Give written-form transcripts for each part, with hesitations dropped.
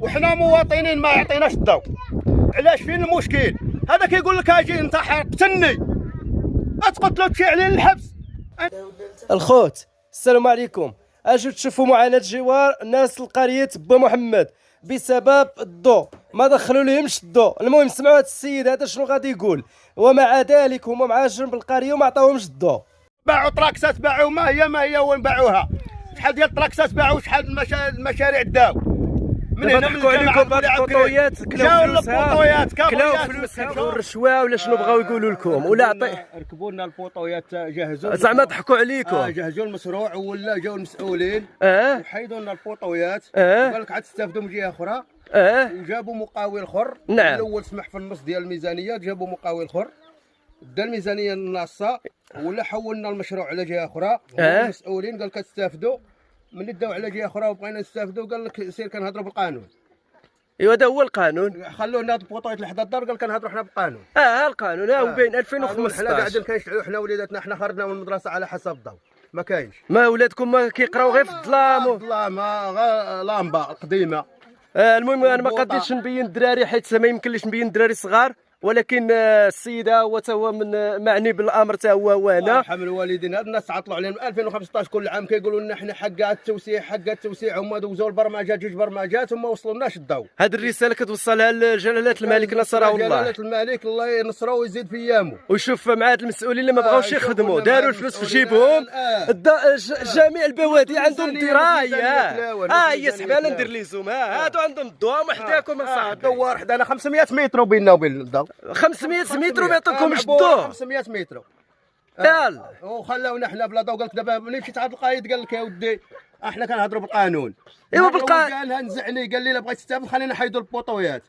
وحنا مواطنين ما يعطيناش الضوء. علاش؟ فين المشكل؟ هذا كيقول لك اجي انتحر قتلني، اتقتلوا تمشي عليه للحبس. الخوت السلام عليكم. اجوا تشوفوا معاناة جوار ناس القرية با محمد بسبب الضوء، ما دخلوا لهمش الضوء. المهم سمعوا هذا السيد هذا شنو غادي يقول، ومع ذلك هما مع جنب القرية وما عطاوهمش الضوء. باعوا طراكسات، باعوا ما هي وين باعوها؟ شحال ديال الطراكسات باعوا، شحال المشاريع داو من هنا. نحكوا عليكم بهاد البطويات كلاو فلوسها والرشوه ولا شنو بغاو يقولوا لكم ولا عطي ركبوا لنا البطويات، جهزوا زعما ضحكوا عليكم. جهزوا المشروع ولا جاوا المسؤولين وحيدوا لنا البطويات. قال لك عاد تستافدوا من جهه اخرى. وجابوا مقاول اخر. نعم. الاول سمح في النص ديال الميزانيه، جابوا مقاول اخر دا الميزانيه الناصه، ولا حولنا المشروع على جهه اخرى. المسؤولين قال لك تستافدوا، من داو على جهه اخرى وبغينا نستافدوا قال لك سير كنهضروا بالقانون. ايوا هذا هو القانون، خلونا هاد البطويات لحد الدار، قال كنهضروا حنا بالقانون. القانون هو بين 2015. حنا قاعدين كنشعلوا حنا وليداتنا، حنا خرجنا من المدرسه على حسب الضوء، ما كاينش. ما ولادكم ما كيقراو غير في الظلام الظلام لامبه قديمه. المهم انا ما قديتش نبين الدراري حيت ما يمكنليش نبين الدراري صغار، ولكن السيده هو تا هو من معني بالامر تا هو وانا. يرحم الوالدين. هاد الناس تعطلوا عليهم 2015 كل عام كيقولوا لنا حنا حق التوسيع هما دوزوا البرمجات، جوج برمجات وما وصلوناش الضوء. هذه الرساله كتوصلها لجلاله الملك نصره الله. جلاله الملك الله ينصره ويزيد في ايامه. وشوف مع هاد المسؤولين اللي ما بغاوش يخدموا، داروا الفلوس في جيبهم. جميع البوادي عندهم درايه. هي سحبانه ندير ليزوم. هادو عندهم الضوء وحداكم اصاحبي. الدوار حدانا 500 متر بيننا وبين الضوء. 500 متر وما يعطوكمش الضوء. 500 متر. يلا وخلاونا حنا بلا ضوء. قال لك دابا ملي مشيت عند القايد قال لك يا ودي احنا كنهضروا بالقانون. ايوا بالقانون. قالها نزعني، قال لي الا بغيت تستافد خلينا نحيدوا البطويات.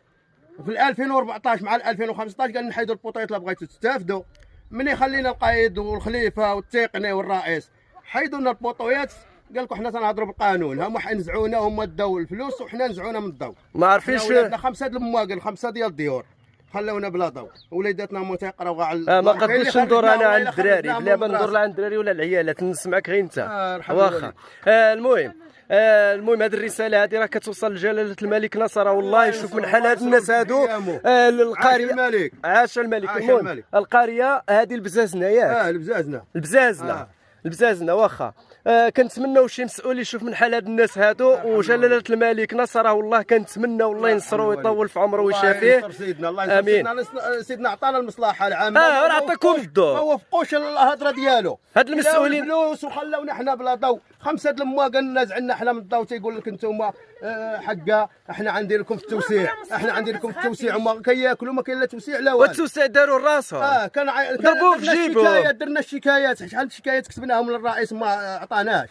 في 2014 مع 2015 قال نحيدوا البطويات الا بغيتوا تستافدوا. ملي خلينا القايد والخليفه والتقني والرئيس حيدوا لنا البطويات، قال لكم حنا تنهضروا بالقانون. هما حينزعونا، هما داو الفلوس وحنا نزعونا من الضوء. ما عارفينش. ولادنا 5 د المواقل، 5 ديال الديور خلونا بلا ضوء. وليداتنا هما تيقراو كاع ما قدرتش ندور انا على الدراري، بلا ما ندور لا على الدراري ولا العيالات، نسمعك غير انت. واخا. المهم هذه الرساله هذه راه كتوصل لجلاله الملك نصره الله. يشوف من حال هاد الناس هادو. القريه عاش الملك. المهم القريه هذه البزازنه ياك. البزازنه واخا. كنتمناو شي مسؤول يشوف من حال هاد الناس هادو، وجلاله الملك نصره الله كنتمناو الله ينصرو ويطول في عمره ويشافيه. امين. سيدنا عطانا المصلحه العامه. راه عطاكم الضوء، ما وفقوش الهضره ديالو. هاد المسؤولين فلوس وخلاونا حنا بلا ضوء. 5 د المواقن نازعنا حنا من الضوء. تيقول لك انتم حقا احنا عندي لكم في التوسيع، احنا عندي لكم في التوسيع، وما كياكلوا ما كاين لا توسيع لا والو. والتوسيع داروا راسهم. ضربوه في جيبهم. درنا الشكايات، شحال الشكايات كتبناهم للرئيس ما عطاناش.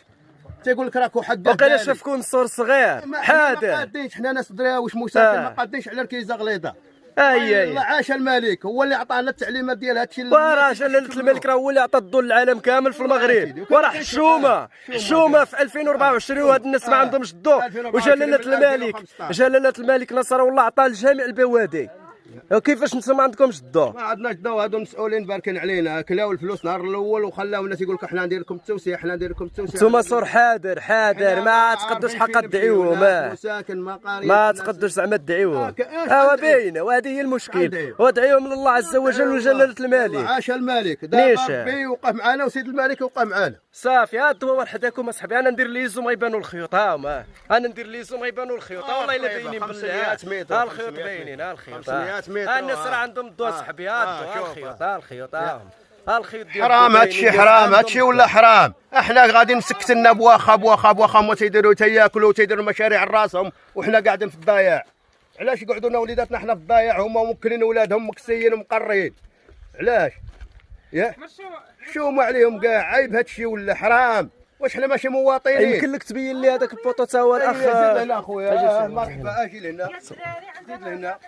تيقول لك راكو حق. وقيلا شافكم صور صغير حاضر. ما قادينش حنا ناس دراويش مساكن، ما قادينش على ركيزه غليظه. الله عاش الملك، هو اللي عطانا التعليمات ديال هادشي. وراه جلاله الملك راه هو اللي عطى الضوء للعالم كامل في المغرب. وراه حشومه في 2024 وهاد الناس ما عندهمش الضوء. جلاله الملك نصره الله عطى لجميع البوادي. كيفاش نتوما ما عندكمش الضوء؟ ما عندناش الضوء. هادو المسؤولين باركين علينا، كلاو الفلوس نهار الاول وخلاو الناس يقول لك حنا ندير لكم التوسيع، حنا ندير لكم التوسيع. نتوما صور حاضر ما تقدوش حق تدعيوهم. ما تقدوش زعما تدعيوهم. باينه، وهذه هي المشكل. ودعيهم لله عز وجل وجلاله الملك. عاش الملك. دابا ربي وقف معنا وسيد الملك وقف معنا. صافي ها الضوء وحداكم اصاحبي. انا ندير ليزوم غيبانوا الخيوط. انا ندير ليزوم غيبانوا الخيوط. والله الا باينين بالله. الخيوط باينين. الخيوط الناس راه عندهم الضوء صاحبي. الخيوط حرام هادشي، حرام هادشي ولا حرام. احنا غادي مسكتنا بواخا هما تيديروا تياكلوا تيديروا مشاريع راسهم وحنا قاعدين في الضياع. علاش يقعدوا لنا وليداتنا حنا في الضياع، هما موكلين ولادهم مكسيين ومقرين؟ علاش؟ شوموا عليهم كاع. عيب هادشي ولا حرام. واش حنا ماشي مواطنين؟ يمكن لك تبين لي هذاك البوطو تا هو الاخ. زيد لهنا اخويا. مرحبا اجي لهنا. زيد لهنا.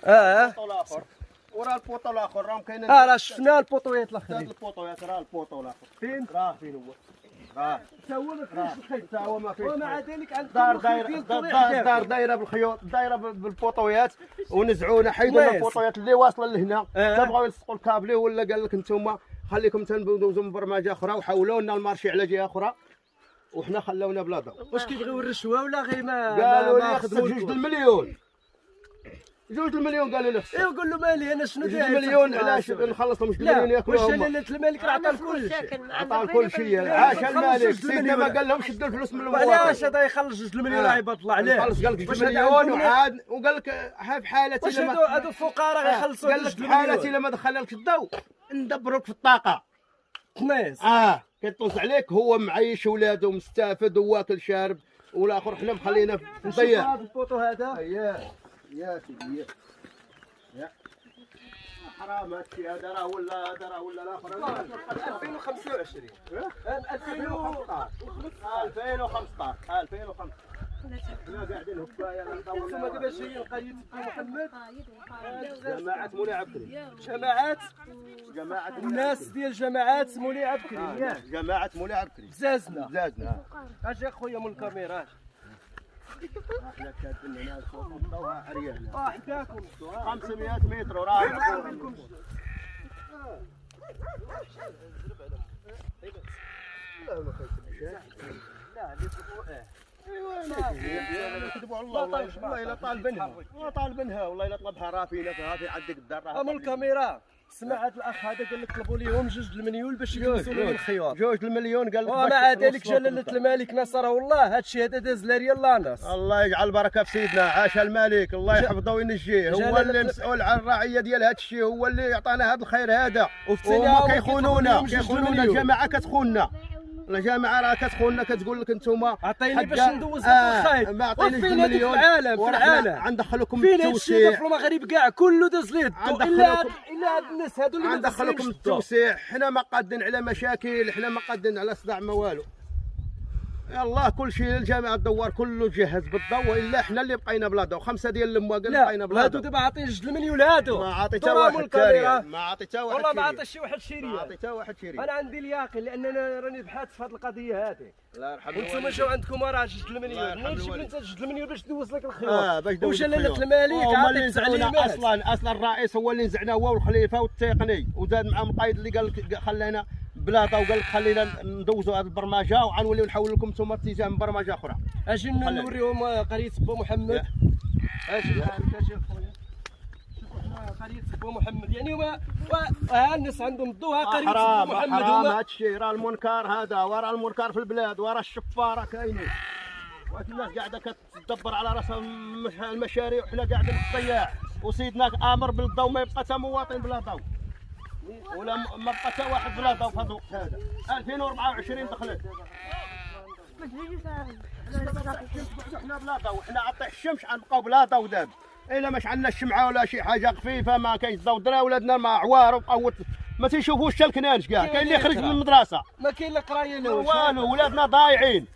وراه البوطو الاخر راهم كاينين. راه شفنا البوطويات الاخرين. هاد البوطويات راه البوطو الاخر فين؟ راه فين هو؟ تا هو ما فيهش الخيط، تا هو ما فيهش. ومع ذلك دار دايره بالخيوط، دايره بالبوطويات، ونزعونا حيدوا البوطويات اللي واصله لهنا. لا بغاو يلصقوا الكابلي ولا قال لك انتم خليكم تندوزوا من برمجه اخرى وحولوا لنا المارشي على جهه اخرى وحنا خلاونا بلا ضوء. واش كيبغيو الرشوه ولا غير ما قالوا لي خصك 2 مليون. 2 المليون قالوا لي خصك. ايوا قول له مالي انا شنو 2 المليون علاش نخلص لهم 2 مليون لا ياكلوها واش هما. لاله الملك راه عطى كل شيء. عطاهم كل شيء. عاش الملك سيدنا ما قال لهم شدوا الفلوس من المواطن. علاش هذا يخلص 2 المليون راه يبطل عليه. خلص قال لك 2 مليون وعاد وقال لك في حالتي واش هادو الفقراء غيخلصوا قال لك في حالتي الا ما دخلنا لك الضوء ندبروك في الطاقه. تنيس كيطوز عليك هو معيش ولادو مستافد وواكل شارب والاخر حنا مخلينا في الضياع. هذا الفوطو هذا يا سيدي يا حرام هادشي هذا راه ولا الاخر 2025 2015 حنا قاعدين هكايا انتم دابا جايين قريه محمد جماعة مولاي عبكري جماعات الناس ديال جماعات مولاي عبكري جماعة مولاي عبكري بزازنا اجي اخويا من الكاميرا احنا كاتبين هنا الصوت ضوها عريان حداكم 500 متر وراه لا اللي يكذبوا على الله والله الا طالبينها والله الا طلبها راه فينا في عندك الدار من الكاميرا سمعت الاخ هذا قال لك طلبوا لهم 2 المليون باش يجلسوا لهم الخيار 2 المليون قال لك ومع ذلك جلاله الملك نصره الله هادشي هذا داز لريال لاناس. الله يجعل بركه في سيدنا عاش الملك الله يحفظه وينجيه هو اللي مسؤول عن الرعيه ديال هادشي هو اللي يعطانا هذا الخير هذا وهما كيخونونا الجماعه كتخوننا الجامعه راه كتخوننا كتقول لك انتم عطيني باش ندوز لك الخير ما عطينيش فين 2 هاديك مليون في العالم غندخلكم فين هادشي التوسيع في المغرب كاع كله داز ليه الضوء الا هاد الناس هادو اللي ما غندخلكم التوسيع حنا ما قادين على مشاكل حنا ما قادين على صداع ما والو يلاه كل شيء الجامعه الدوار كله جهز بالضوء الا حنا اللي بقينا بلا ضوء 5 ديال المواقل بقينا بلا هادو دابا عاطين 2 المليون هادو ما عطي حتى واحد كاري ما عطي حتى واحد والله ما عطى شي واحد شي ريال ما عطي حتى واحد شي ريال انا عندي اليقين لاننا راني بحثت في هذه القضيه هذه الله يرحم وانتم جاو عندكم راه 2 المليون منين جبت انت 2 المليون باش دوز لك الخيار باش دوز وجلاله الملك عطيك تعليمات اصلا الرئيس هو اللي نزعنا هو والخليفه والتقني وزاد معهم القايد اللي قال لك خلينا بلاطه وقال لك خلينا ندوزوا هذه البرمجه وغنوليو نحول لكم انتم اتجاه من برمجه اخرى اجي نوريهم قريه بو محمد اجي خويا قريه بو محمد يعني هما الناس عندهم الضوء قريه بو محمد حرام هادشي راه المنكر هذا وراه المنكر في البلاد وراه الشفاره كاينين الناس قاعده كتدبر على راسها المشاريع وحنا قاعدين في الضياع وسيدنا امر بالضوء ما يبقى حتى مواطن بلا ضوء ولا ما بقى حتى واحد بلا ضوء في هذا الوقت هذا 2024 دخلت حنا بلا ضوء حنا عطيه الشمس غنبقاو بلا ضوء دابا الا ما شعلنا الشمعه ولا شي حاجه خفيفه ما كاينش ضوء درا ولادنا ما عوار وبقاو ما تيشوفوش حتى الكنانش كاع كاين اللي خرج من المدرسه ما كاين لا قرايه لا والو ولادنا ضايعين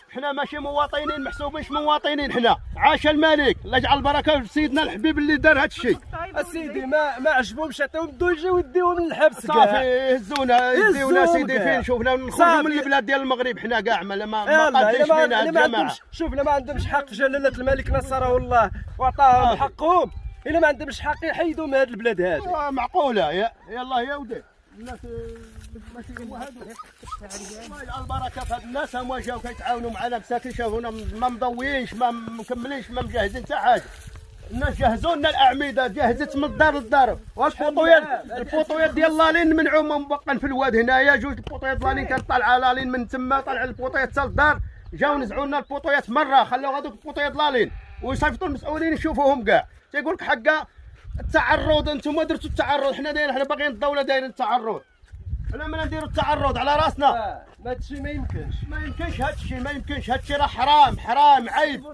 حنا ماشي مواطنين محسوبينش مواطنين حنا عاش الملك الله يجعل البركه في سيدنا الحبيب اللي دار هذا الشيء اسيدي ما عجبهمش عطيهم الضو يجيو يديوهم من الحبس صافي يهزونا سيدي فين شوفنا نخرجوا من البلاد ديال المغرب حنا كاع ما قادينش فينا الجماعه شوف لا ما عندهمش حق جلاله الملك نصره الله وعطاهم حقهم الا ما عندهمش حق يحيدوا من هذه البلاد هذه معقوله يلاه يا ودي الناس ماشي هما هادو الله يجعل البركه في هاد الناس هما جاو كيتعاونوا معنا مساكين شافونا ما مضويينش ما مكملينش ما مجهزين حتى حاجه الناس جهزوا لنا الاعمده جهزت من الدار للدار البوطويات ديال لالين منعوا مبقين في الواد هنايا 2 البوطويات لالين كانت طالعه لالين من تما طالع البوطويات حتى للدار جاو نزعوا لنا البوطويات مره خلاو هذوك البوطويات لالين ويصيفطوا المسؤولين يشوفوهم كاع تيقول لك حقا التعرض انتم درتوا التعرض حنا باغيين الدوله دايرين التعرض حنا ما نديروا التعرض على راسنا ما هادشي ما يمكنش هادشي راه حرام عيب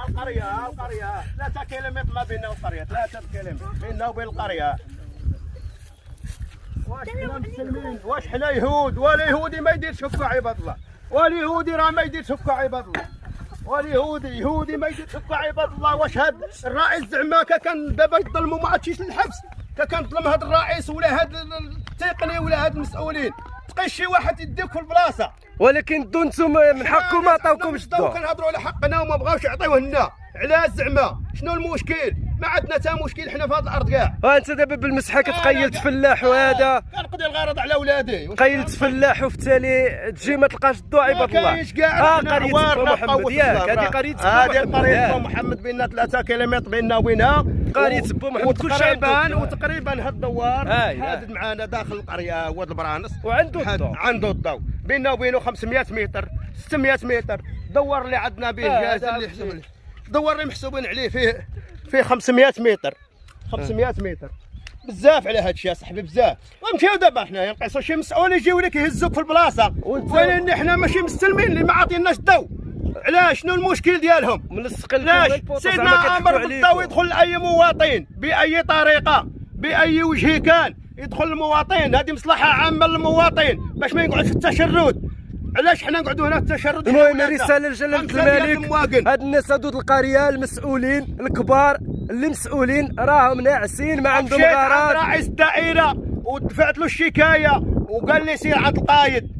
القريه 3 كيلومتر ما بيننا والقريه 3 كيلومتر بيننا وبين القريه واش حنا مسلمين واش حنا يهود ولا يهودي ما يديرش هكا عباد الله واليهودي راه ما يديرش هكا عباد الله واليهودي ما يديرش هكا عباد الله واش هاد الرئيس زعما كان دابا يظلموا ما عادش للحبس كان ظلم هاد الرئيس ولا هاد التقني ولا هاد المسؤولين تلقى شي واحد يديك في البلاصه ولكن دو انتم من حقكم ما عطاوكمش الضوء كنهضروا على حقنا وما بغاوش يعطيوه لنا علاش زعما شنو المشكل ما عندنا حتى مشكل حنا في هذه الارض كاع. ها انت دابا بالمسحه كتقيل تفلاح وهذا كنقضي الغرض على ولادي. قيل تفلاح وفي التالي تجي ما تلقاش الضو عباد الله. ما كاينش كاع قريه با محمد ياك هذه قريه با محمد بيننا 3 كيلومتر بيننا وبينها. قريه با محمد كلشي عنده وتقريبا هاد الدوار حادد معانا داخل القريه واد البرانس وعنده الضو. عنده الضو بيننا وبينه 500 متر 600 متر. الدوار اللي عندنا به جاهز اللي حسب الدوار اللي محسوبين عليه فيه 500 متر 500 متر. بزاف على هذا الشيء اصاحبي بزاف. ونمشيو دابا حنايا نقيسوا شي مسؤول يجيو لك يهزوك في البلاصه ولكن حنا ماشي مستلمين اللي ما عاطيناش الضو. علاش شنو المشكل ديالهم؟ من السقل علاش سيدنا امر بالضو يدخل لاي مواطن باي طريقه باي وجه كان يدخل المواطن. هذه مصلحه عامه للمواطن باش ما يقعدش في التشرد. علاش حنا نقعدوا هنا في التشرد؟ المهم رساله لجلاله الملك هاد الناس هادو القريه المسؤولين الكبار اللي مسؤولين راهم ناعسين ما عندهم غرض. رئيس الدائره ودفعت له الشكايه وقال لي سير عند القايد.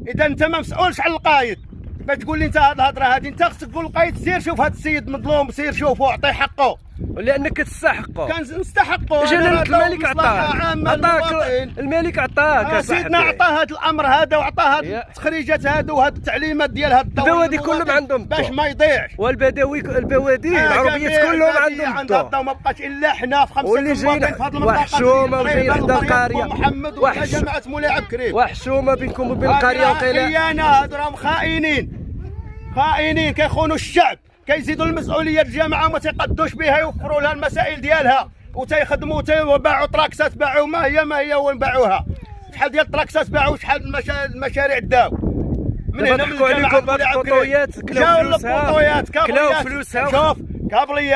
اذا انت ما مسؤولش على القايد باش تقول لي انت هاد الهضره هذه. انت خصك تقول للقايد سير شوف هذا السيد مظلوم سير شوفه اعطيه حقه لانك تستحقه. كان نستحقه. جلاله الملك عطاك الملك عطاك سيدنا عطاه هذا الامر هذا وعطاه هذه التخريجات هذو وهذه التعليمات ديال هذا الدور. البوادي كلهم عندهم باش ما يضيعش. والبدوي البوادي العربيات كلهم عندهم الضو. ما بقاش الا حنا في 5 واللي جايين في هذه المنطقه وحشومه وجايين حدا القريه محمد وجماعه مولاي عبد الكريم. وحشومه بينكم وبين القريه وقيله خيانه. هادو راهم خائنين كيخونوا الشعب كيزيدوا المسؤوليه الجامعه وما تيقدوش بها يوفروا لها المسائل ديالها وتيخدموا وباعوا تراكسات باعوا ما هي وين باعوها. شحال ديال التراكسات باعوا شحال المشاريع داو من هنا من عليكم بالقطويات كلاو فلوسها شوف قابليه